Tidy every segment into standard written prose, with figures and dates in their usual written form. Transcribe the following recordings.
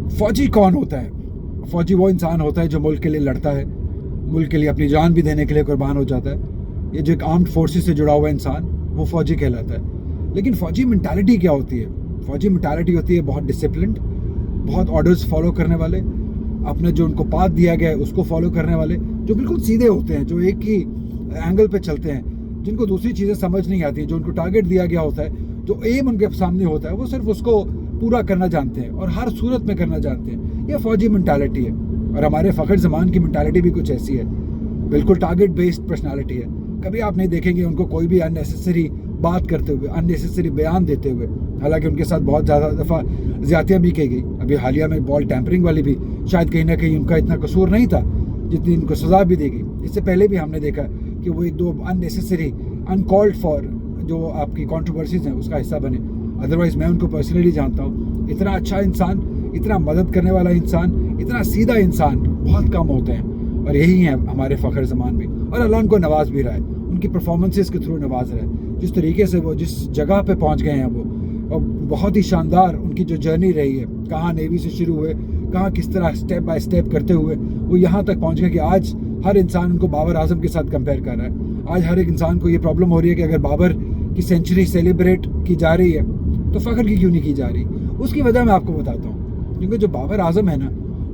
फ़ौजी कौन होता है? फ़ौजी वो इंसान होता है जो मुल्क के लिए लड़ता है, मुल्क के लिए अपनी जान भी देने के लिए कुर्बान हो जाता है। ये जो एक आर्म्ड फोर्सेस से जुड़ा हुआ इंसान, वो फ़ौजी कहलाता है। लेकिन फ़ौजी मेंटालिटी क्या होती है? फ़ौजी मेंटालिटी होती है बहुत डिसिप्लिन्ड, बहुत ऑर्डर्स फॉलो करने वाले, अपने जो उनको पाथ दिया गया है उसको फॉलो करने वाले, जो बिल्कुल सीधे होते हैं, जो एक ही एंगल पे चलते हैं, जिनको दूसरी चीज़ें समझ नहीं आती, जो उनको टारगेट दिया गया होता है, जो एम उनके सामने होता है, वो सिर्फ उसको पूरा करना जानते हैं और हर सूरत में करना जानते हैं। ये फ़ौजी मेंटालिटी है। और हमारे फ़खर ज़मान की मेंटालिटी भी कुछ ऐसी है, बिल्कुल टारगेट बेस्ड पर्सनालिटी है। कभी आप नहीं देखेंगे उनको कोई भी अननेसेसरी बात करते हुए, अननेसेसरी बयान देते हुए। हालांकि उनके साथ बहुत ज़्यादा दफ़ा ज़्यादतियाँ भी की गई। अभी हालिया में बॉल टैंपरिंग वाली भी शायद कहीं ना कहीं उनका इतना कसूर नहीं था जितनी उनको सज़ा भी दी गई। इससे पहले भी हमने देखा कि वो एक दो अननेसेसरी, अनकॉल्ड फॉर जो आपकी कॉन्ट्रोवर्सीज हैं उसका हिस्सा बने। अदरवाइज़ मैं उनको पर्सनली जानता हूँ। इतना अच्छा इंसान, इतना मदद करने वाला इंसान, इतना सीधा इंसान बहुत कम होते हैं। और यही है हमारे फ़खर ज़मान भी। और अल्लाह उनको नवाज भी रहा है, उनकी परफॉर्मेंसेस के थ्रू नवाज रहा है। जिस तरीके से वो जिस जगह पे पहुंच गए हैं वो, और बहुत ही शानदार उनकी जो जर्नी रही है, कहाँ नेवी से शुरू हुए, कहाँ किस तरह स्टेप बाय स्टेप करते हुए वो यहाँ तक पहुँच गए कि आज हर इंसान उनको बाबर आजम के साथ कंपेयर कर रहा है। आज हर एक इंसान को ये प्रॉब्लम हो रही है कि अगर बाबर की सेंचुरी सेलिब्रेट की जा रही है तो फ़खर की क्यों नहीं की जा रही। उसकी वजह मैं आपको बताता हूँ, क्योंकि जो बाबर आजम है ना,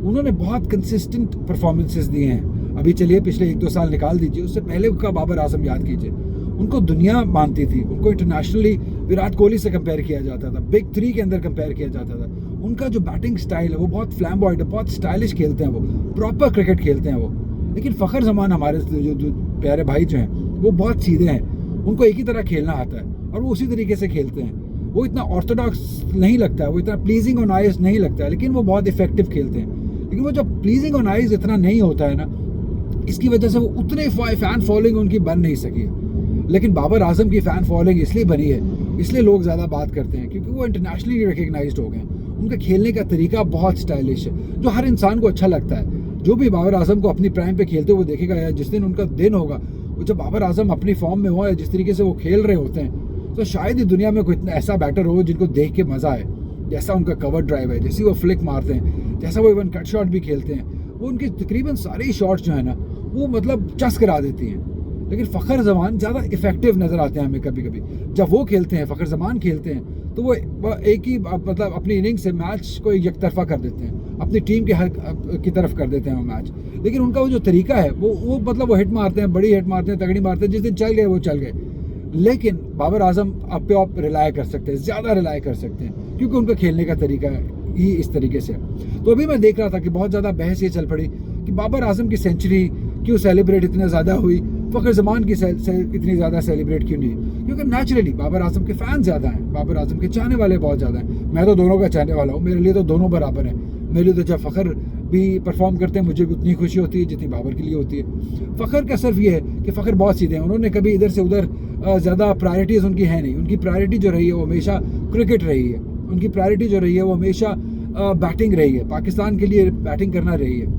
उन्होंने बहुत कंसिस्टेंट परफॉर्मेंसेस दिए हैं। अभी चलिए पिछले 1-2 साल निकाल दीजिए, उससे पहले का बाबर आजम याद कीजिए। उनको दुनिया मानती थी, उनको इंटरनेशनली विराट कोहली से कंपेयर किया जाता था, बिग 3 के अंदर कंपेयर किया जाता था। उनका जो बैटिंग स्टाइल है वो बहुत फ्लैम्बॉयड है, बहुत स्टाइलिश खेलते हैं, वो प्रॉपर क्रिकेट खेलते हैं वो। लेकिन फ़खर ज़मान हमारे जो प्यारे भाई जो हैं वो बहुत सीधे हैं, उनको एक ही तरह खेलना आता है और वो उसी तरीके से खेलते हैं। वो इतना ऑर्थोडॉक्स नहीं लगता है, वो इतना प्लीजिंग ऑन आइज नहीं लगता है, लेकिन वो बहुत इफेक्टिव खेलते हैं। लेकिन वो जब प्लीजिंग ऑन आइज इतना नहीं होता है ना, इसकी वजह से वो उतने फ़ैन फॉलोइंग उनकी बन नहीं सकी। लेकिन बाबर आजम की फ़ैन फॉलोइंग इसलिए बनी है, इसलिए लोग ज़्यादा बात करते हैं क्योंकि वो इंटरनेशनली रिकग्नाइज्ड हो गए हैं। उनका खेलने का तरीका बहुत स्टाइलिश है, जो हर इंसान को अच्छा लगता है। जो भी बाबर आजम को अपनी प्राइम पे खेलते हुए देखेगा, या जिस दिन उनका दिन होगा, वो जब बाबर आजम अपनी फॉर्म में हो या जिस तरीके से वो खेल रहे होते हैं, तो शायद ही दुनिया में कोई इतना ऐसा बैटर हो जिनको देख के मज़ा आए। जैसा उनका कवर ड्राइव है, जैसी वो फ्लिक मारते हैं, जैसा वो इवन कट शॉट भी खेलते हैं, वो उनके तकरीबन सारे शॉट्स जो है ना वो मतलब चस करा देती हैं। लेकिन फ़खर ज़मान ज़्यादा इफेक्टिव नज़र आते हैं हमें कभी कभी। जब वो खेलते हैं, फ़खर ज़मान खेलते हैं, तो वो एक ही मतलब अपनी इनिंग से मैच को एक तरफा कर देते हैं, अपनी टीम के हक की तरफ कर देते हैं वो मैच। लेकिन उनका वो जो तरीका है वो मतलब वो हिट मारते हैं, बड़ी हिट मारते हैं, तगड़ी मारते हैं, जिस दिन चल गए वो चल गए। लेकिन बाबर आजम आप पे आप रिलाय कर सकते हैं, ज़्यादा रिलाय कर सकते हैं, क्योंकि उनका खेलने का तरीका ही इस तरीके से। तो अभी मैं देख रहा था कि बहुत ज़्यादा बहस ये चल पड़ी कि बाबर आजम की सेंचुरी क्यों सेलिब्रेट इतना ज़्यादा हुई, फ़खर ज़मान की इतनी ज़्यादा सेलिब्रेट क्यों नहीं। क्योंकि नेचुरली बाबर आजम के फ़ैन ज़्यादा हैं, बाबर आजम के चाहने वाले बहुत ज़्यादा हैं। मैं तो दोनों का चाहने वाला हूँ, मेरे लिए तो दोनों बराबर हैं। मेरे लिए तो जब फ़खर भी परफॉर्म करते हैं मुझे भी उतनी खुशी होती है जितनी बाबर के लिए होती है। फ़खर का सिर्फ ये है कि फ़खर बहुत सीधे हैं, उन्होंने कभी इधर से उधर ज़्यादा प्रायोरिटीज़ उनकी है नहीं। उनकी प्रायोरिटी जो रही है वो हमेशा क्रिकेट रही है, उनकी प्रायोरिटी जो रही है वो हमेशा बैटिंग रही है, पाकिस्तान के लिए बैटिंग करना रही है।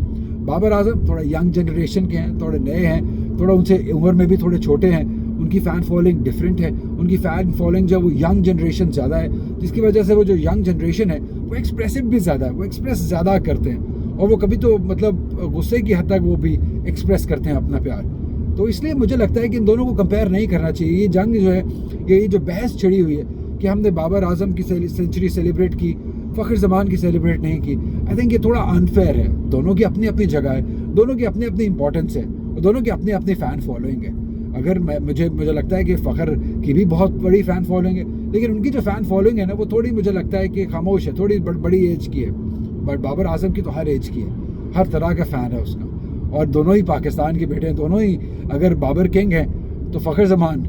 बाबर आजम थोड़ा यंग जनरेशन के हैं, थोड़े नए हैं, थोड़ा उनसे उम्र में भी थोड़े छोटे हैं, उनकी फ़ैन फॉलोइंग डिफरेंट है। उनकी फ़ैन फॉलोइंग जो वो यंग जनरेशन ज़्यादा है, जिसकी वजह से वो जो यंग जनरेशन है वो एक्सप्रेसिव भी ज़्यादा है, वो एक्सप्रेस ज़्यादा करते हैं, और वो कभी तो मतलब गुस्से की हद तक वो भी एक्सप्रेस करते हैं अपना प्यार। तो इसलिए मुझे लगता है कि इन दोनों को कंपेयर नहीं करना चाहिए। ये जंग जो है, ये जो बहस छिड़ी हुई है कि हमने बाबर आजम की सेंचुरी सेलिब्रेट की, फ़खर ज़मान की सेलिब्रेट नहीं की, आई थिंक ये थोड़ा अनफेयर है। दोनों की अपनी अपनी जगह है, दोनों की अपनी अपनी इंपॉर्टेंस है, और दोनों की अपनी अपनी फ़ैन फॉलोइंग है। अगर मुझे लगता है कि फ़खर की भी बहुत बड़ी फ़ैन फॉलोइंग है, लेकिन उनकी जो फ़ैन फॉलोइंग है ना वो थोड़ी मुझे लगता है कि खामोश है, थोड़ी बड़ी एज की है। बट बाबर आजम की तो हर एज की है, हर तरह का फ़ैन है उसका। और दोनों ही पाकिस्तान के बेटे हैं, दोनों ही अगर बाबर किंग हैं तो फ़खर ज़मान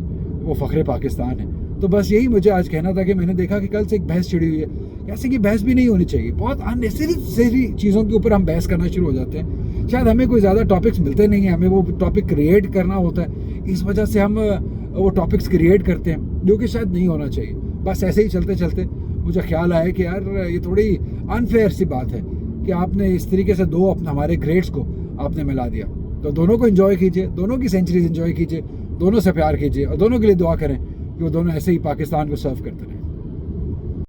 वो फ़खरे पाकिस्तान है। तो बस यही मुझे आज कहना था कि मैंने देखा कि कल से एक बहस छिड़ी हुई है, ऐसे की बहस भी नहीं होनी चाहिए। बहुत अननेसेसरी चीज़ों के ऊपर हम बहस करना शुरू हो जाते हैं। शायद हमें कोई ज़्यादा टॉपिक्स मिलते नहीं हैं, हमें वो टॉपिक क्रिएट करना होता है, इस वजह से हम वो टॉपिक्स क्रिएट करते हैं जो कि शायद नहीं होना चाहिए। बस ऐसे ही चलते चलते मुझे ख्याल आया कि यार ये थोड़ी अनफेयर सी बात है कि आपने इस तरीके से दो अपने हमारे ग्रेट्स को आपने मिला दिया। तो दोनों को एंजॉय कीजिए, दोनों की सेंचुरीज एंजॉय कीजिए, दोनों से प्यार कीजिए, और दोनों के लिए दुआ करें कि वो दोनों ऐसे ही पाकिस्तान को सर्व करते रहें।